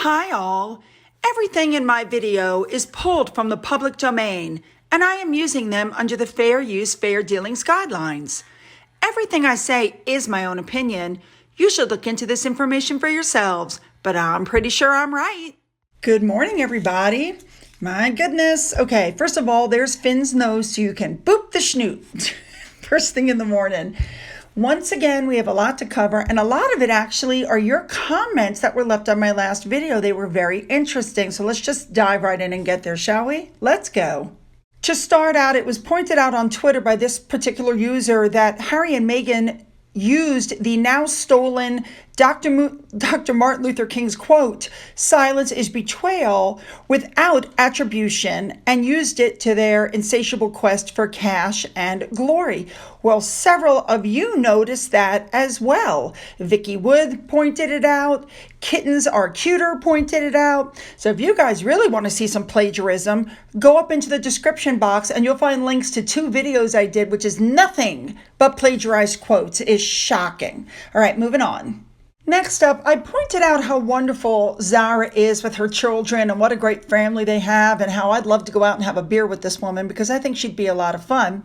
Hi all! Everything in my video is pulled from the public domain, and I am using them under the Fair Use, Fair Dealings guidelines. Everything I say is my own opinion. You should look into this information for yourselves, but I'm pretty sure I'm right. Good morning, everybody. My goodness. Okay, first of all, there's Finn's nose so you can boop the schnoot first thing in the morning. Once again, we have a lot to cover, and a lot of it actually are your comments that were left on my last video. They were very interesting, so let's just dive right in and get there, shall we? Let's go. To start out, it was pointed out on Twitter by this particular user that Harry and Meghan used the now stolen Dr. Martin Luther King's quote, "Silence is betrayal," without attribution, and used it to their insatiable quest for cash and glory. Well, several of you noticed that as well. Vicky Wood pointed it out. Kittens Are Cuter pointed it out. So if you guys really want to see some plagiarism, go up into the description box and you'll find links to 2 videos I did, which is nothing but plagiarized quotes. It's shocking. All right, moving on. Next up, I pointed out how wonderful Zara is with her children and what a great family they have, and how I'd love to go out and have a beer with this woman because I think she'd be a lot of fun.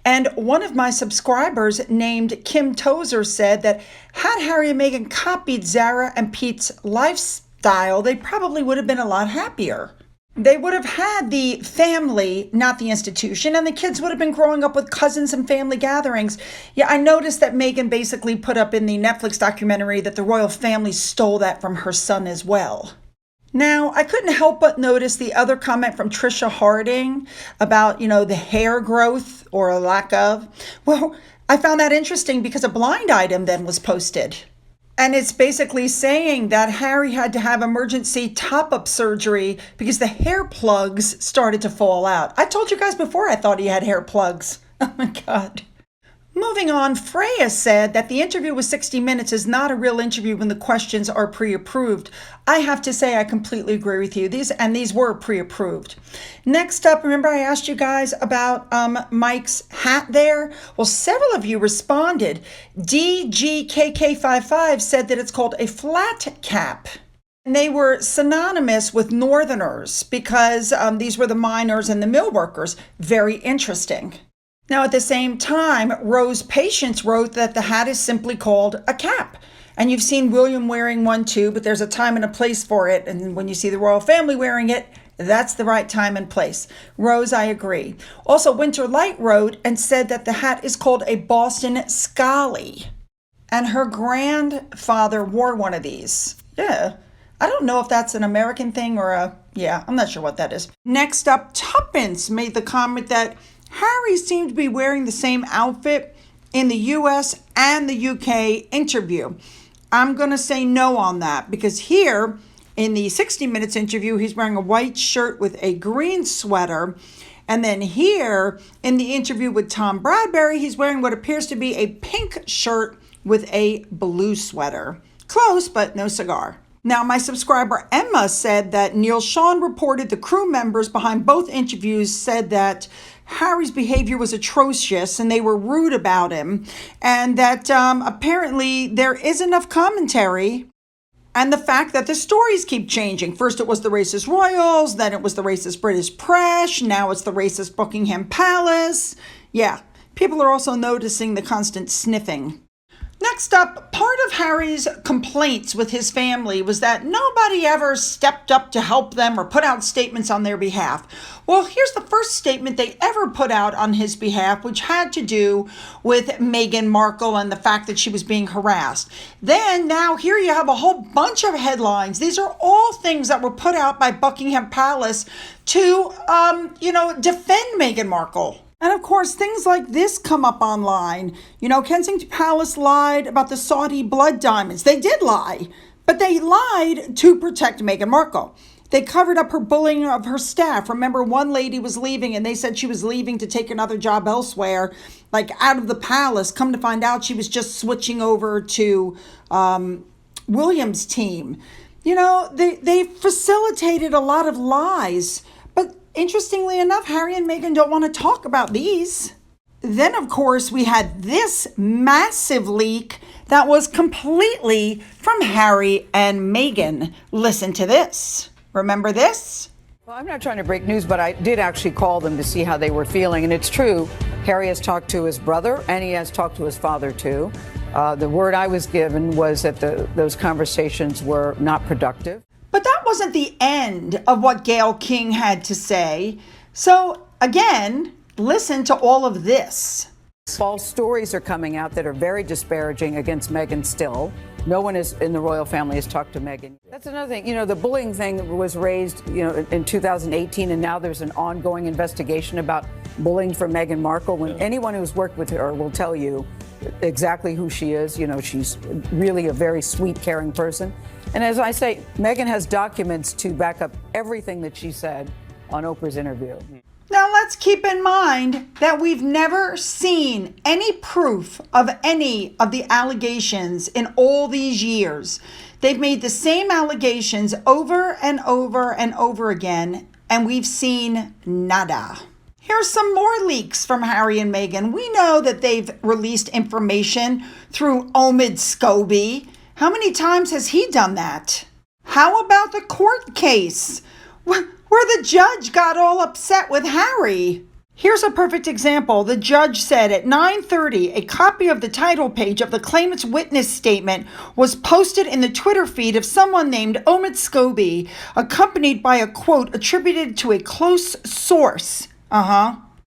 And one of my subscribers named Kim Tozer said that had Harry and Meghan copied Zara and Pete's lifestyle, they probably would have been a lot happier. They would have had the family, not the institution, and the kids would have been growing up with cousins and family gatherings. Yeah, I noticed that Meghan basically put up in the Netflix documentary that the royal family stole that from her son as well. Now, I couldn't help but notice the other comment from Trisha Harding about, the hair growth or a lack of. Well, I found that interesting because a blind item then was posted. And it's basically saying that Harry had to have emergency top-up surgery because the hair plugs started to fall out. I told you guys before I thought he had hair plugs. Oh my God. Moving on, Freya said that the interview with 60 Minutes is not a real interview when the questions are pre-approved. I have to say I completely agree with you. These were pre-approved. Next up, remember I asked you guys about Mike's hat there? Well, several of you responded. DGKK55 said that it's called a flat cap. And they were synonymous with Northerners because these were the miners and the mill workers. Very interesting. Now, at the same time, Rose Patience wrote that the hat is simply called a cap. And you've seen William wearing one too, but there's a time and a place for it. And when you see the royal family wearing it, that's the right time and place. Rose, I agree. Also, Winter Light wrote and said that the hat is called a Boston Scally. And her grandfather wore one of these. Yeah. I don't know if that's an American thing or I'm not sure what that is. Next up, Tuppence made the comment that Harry seemed to be wearing the same outfit in the US and the UK interview. I'm going to say no on that because here in the 60 Minutes interview, he's wearing a white shirt with a green sweater. And then here in the interview with Tom Bradbury, he's wearing what appears to be a pink shirt with a blue sweater. Close, but no cigar. Now, my subscriber Emma said that Neil Sean reported the crew members behind both interviews said that Harry's behavior was atrocious and they were rude about him, and that apparently there is enough commentary, and the fact that the stories keep changing. First it was the racist royals, then it was the racist British press, now it's the racist Buckingham Palace. Yeah, people are also noticing the constant sniffing. Next up, part of Harry's complaints with his family was that nobody ever stepped up to help them or put out statements on their behalf. Well, here's the first statement they ever put out on his behalf, which had to do with Meghan Markle and the fact that she was being harassed. Then now here you have a whole bunch of headlines. These are all things that were put out by Buckingham Palace to, defend Meghan Markle. And of course, things like this come up online. Kensington Palace lied about the Saudi blood diamonds. They did lie, but they lied to protect Meghan Markle. They covered up her bullying of her staff. Remember, one lady was leaving and they said she was leaving to take another job elsewhere, like out of the palace. Come to find out she was just switching over to William's team. They facilitated a lot of lies. But interestingly enough, Harry and Meghan don't want to talk about these. Then, of course, we had this massive leak that was completely from Harry and Meghan. Listen to this. Remember this? Well, I'm not trying to break news, but I did actually call them to see how they were feeling. And it's true. Harry has talked to his brother and he has talked to his father, too. The word I was given was that those conversations were not productive. But that wasn't the end of what Gayle King had to say. So, again, listen to all of this. False stories are coming out that are very disparaging against Meghan still. No one in the royal family has talked to Meghan. That's another thing. You know, the bullying thing was raised, in 2018, and now there's an ongoing investigation about bullying for Meghan Markle. When anyone who's worked with her will tell you exactly who she is. You know, she's really a very sweet, caring person. And as I say, Meghan has documents to back up everything that she said on Oprah's interview. Now, let's keep in mind that we've never seen any proof of any of the allegations in all these years. They've made the same allegations over and over and over again, and we've seen nada. Here's some more leaks from Harry and Meghan. We know that they've released information through Omid Scobie. How many times has he done that? How about the court case where the judge got all upset with Harry? Here's a perfect example. The judge said at 9:30, a copy of the title page of the claimant's witness statement was posted in the Twitter feed of someone named Omid Scobie, accompanied by a quote attributed to a close source.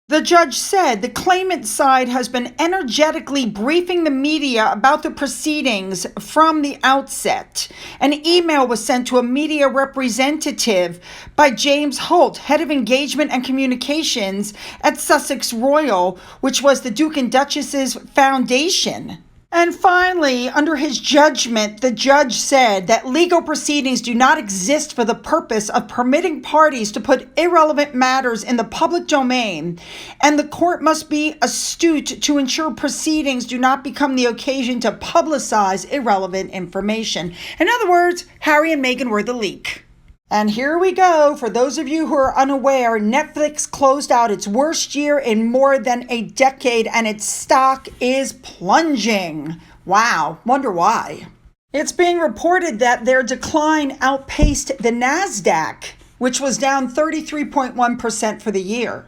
The judge said the claimant's side has been energetically briefing the media about the proceedings from the outset. An email was sent to a media representative by James Holt, head of engagement and communications at Sussex Royal, which was the Duke and Duchess's foundation. And finally, under his judgment, the judge said that legal proceedings do not exist for the purpose of permitting parties to put irrelevant matters in the public domain, and the court must be astute to ensure proceedings do not become the occasion to publicize irrelevant information. In other words, Harry and Meghan were the leak. And here we go. For those of you who are unaware, Netflix closed out its worst year in more than a decade, and its stock is plunging. Wow, wonder why. It's being reported that their decline outpaced the NASDAQ, which was down 33.1% for the year.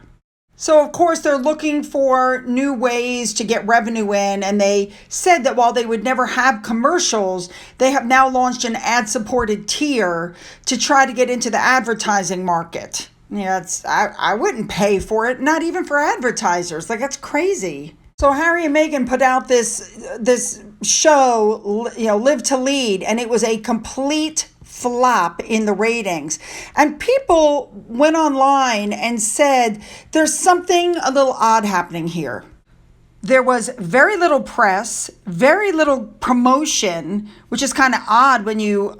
So, of course, they're looking for new ways to get revenue in, and they said that while they would never have commercials, they have now launched an ad-supported tier to try to get into the advertising market. Yeah, I wouldn't pay for it, not even for advertisers. Like, that's crazy. So Harry and Meghan put out this show, Live to Lead, and it was a complete flop in the ratings. And people went online and said there's something a little odd happening here. There was very little press, very little promotion, which is kind of odd when you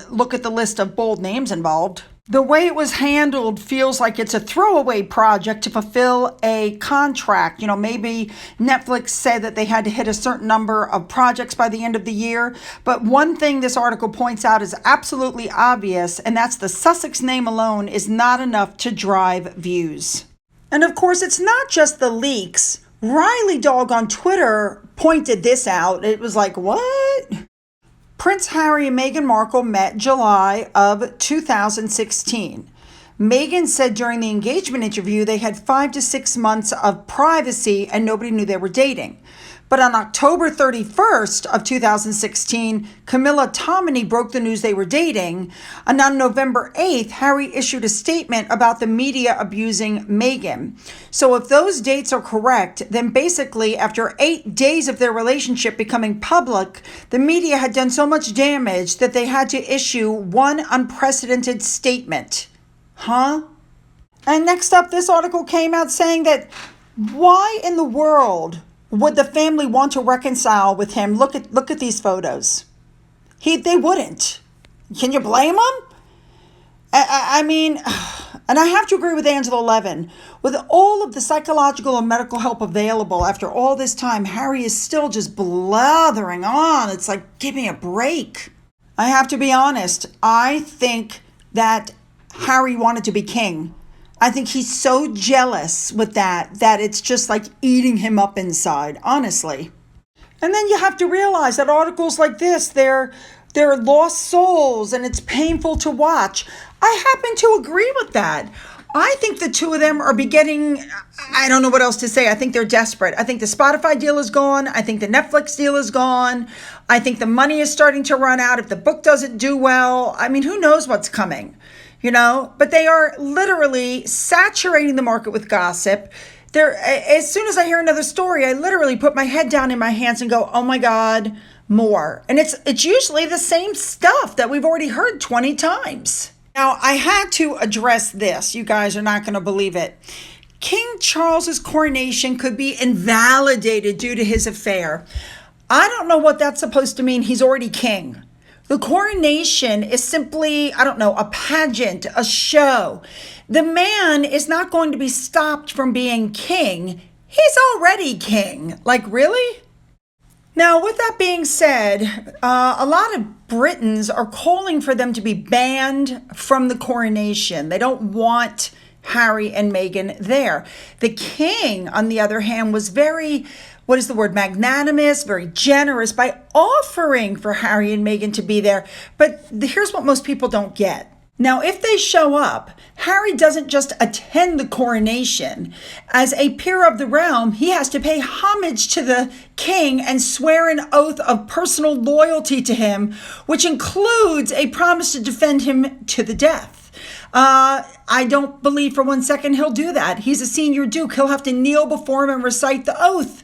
look at the list of bold names involved. The way it was handled feels like it's a throwaway project to fulfill a contract. Maybe Netflix said that they had to hit a certain number of projects by the end of the year. But one thing this article points out is absolutely obvious, and that's the Sussex name alone is not enough to drive views. And of course, it's not just the leaks. Riley Dog on Twitter pointed this out. It was like, what? Prince Harry and Meghan Markle met July of 2016. Meghan said during the engagement interview they had 5 to 6 months of privacy and nobody knew they were dating. But on October 31st of 2016, Camilla Tominey broke the news they were dating. And on November 8th, Harry issued a statement about the media abusing Meghan. So if those dates are correct, then basically after 8 days of their relationship becoming public, the media had done so much damage that they had to issue one unprecedented statement. And next up, this article came out saying that why in the world would the family want to reconcile with him? Look at these photos. They wouldn't. Can you blame them? I mean, and I have to agree with Angela Levin. With all of the psychological and medical help available after all this time, Harry is still just blathering on. It's like, give me a break. I have to be honest. I think that Harry wanted to be king. I think he's so jealous with that it's just like eating him up inside, honestly. And then you have to realize that articles like this, they're lost souls and it's painful to watch. I happen to agree with that. I think the two of them are beginning, I don't know what else to say. I think they're desperate. I think the Spotify deal is gone. I think the Netflix deal is gone. I think the money is starting to run out if the book doesn't do well. I mean, who knows what's coming, But they are literally saturating the market with gossip. As soon as I hear another story, I literally put my head down in my hands and go, oh my God, more. And it's usually the same stuff that we've already heard 20 times. Now, I had to address this. You guys are not going to believe it. King Charles's coronation could be invalidated due to his affair. I don't know what that's supposed to mean. He's already king. The coronation is simply, a pageant, a show. The man is not going to be stopped from being king. He's already king. Like, really? Now, with that being said, a lot of Britons are calling for them to be banned from the coronation. They don't want Harry and Meghan there. The king, on the other hand, was very, magnanimous, very generous by offering for Harry and Meghan to be there. But here's what most people don't get. Now, if they show up, Harry doesn't just attend the coronation. As a peer of the realm, he has to pay homage to the king and swear an oath of personal loyalty to him, which includes a promise to defend him to the death. I don't believe for 1 second he'll do that. He's a senior duke. He'll have to kneel before him and recite the oath.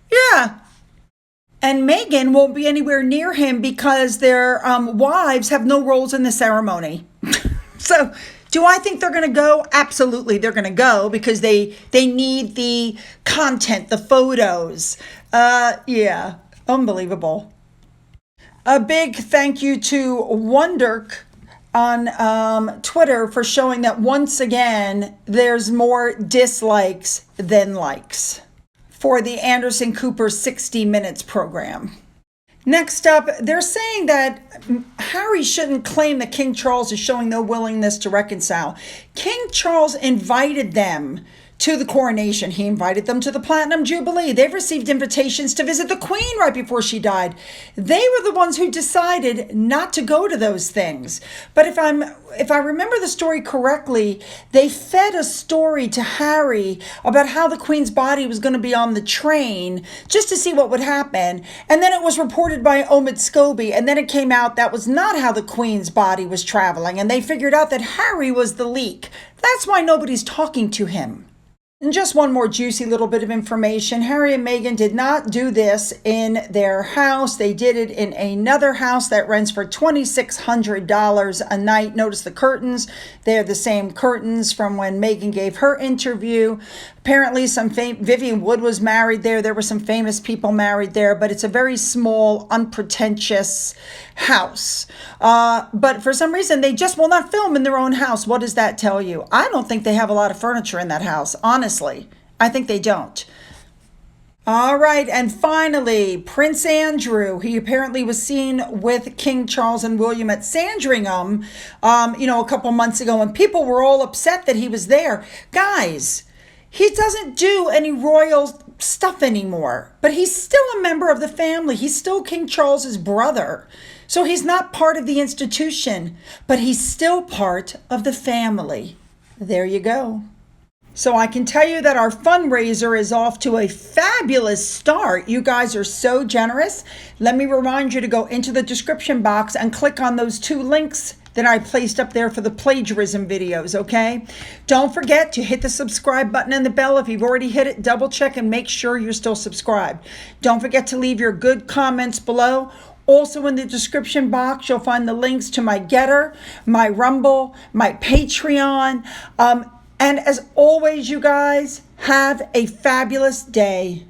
Yeah. And Meghan won't be anywhere near him because their wives have no roles in the ceremony. So do I think they're going to go? Absolutely, they're going to go because they need the content, the photos. Yeah, unbelievable. A big thank you to Wonderk on Twitter for showing that once again, there's more dislikes than likes for the Anderson Cooper 60 Minutes program. Next up, they're saying that Harry shouldn't claim that King Charles is showing no willingness to reconcile. King Charles invited them to the coronation. He invited them to the Platinum Jubilee. They've received invitations to visit the Queen right before she died. They were the ones who decided not to go to those things. But if I remember the story correctly, they fed a story to Harry about how the Queen's body was going to be on the train just to see what would happen. And then it was reported by Omid Scobie. And then it came out that was not how the Queen's body was traveling. And they figured out that Harry was the leak. That's why nobody's talking to him. And just one more juicy little bit of information. Harry and Meghan did not do this in their house. They did it in another house that rents for $2,600 a night. Notice the curtains. They're the same curtains from when Meghan gave her interview. Apparently, Vivian Wood was married there. There were some famous people married there, but it's a very small, unpretentious house. But for some reason, they just will not film in their own house. What does that tell you? I don't think they have a lot of furniture in that house, honestly. I think they don't. All right, and finally, Prince Andrew. He apparently was seen with King Charles and William at Sandringham, a couple months ago, and people were all upset that he was there. Guys, he doesn't do any royal stuff anymore, but he's still a member of the family. He's still King Charles's brother. So he's not part of the institution, but he's still part of the family. There you go. So I can tell you that our fundraiser is off to a fabulous start. You guys are so generous. Let me remind you to go into the description box and click on those 2 links that I placed up there for the plagiarism videos, okay? Don't forget to hit the subscribe button and the bell. If you've already hit it, double check and make sure you're still subscribed. Don't forget to leave your good comments below. Also in the description box, you'll find the links to my Getter, my Rumble, my Patreon. And as always, you guys, have a fabulous day.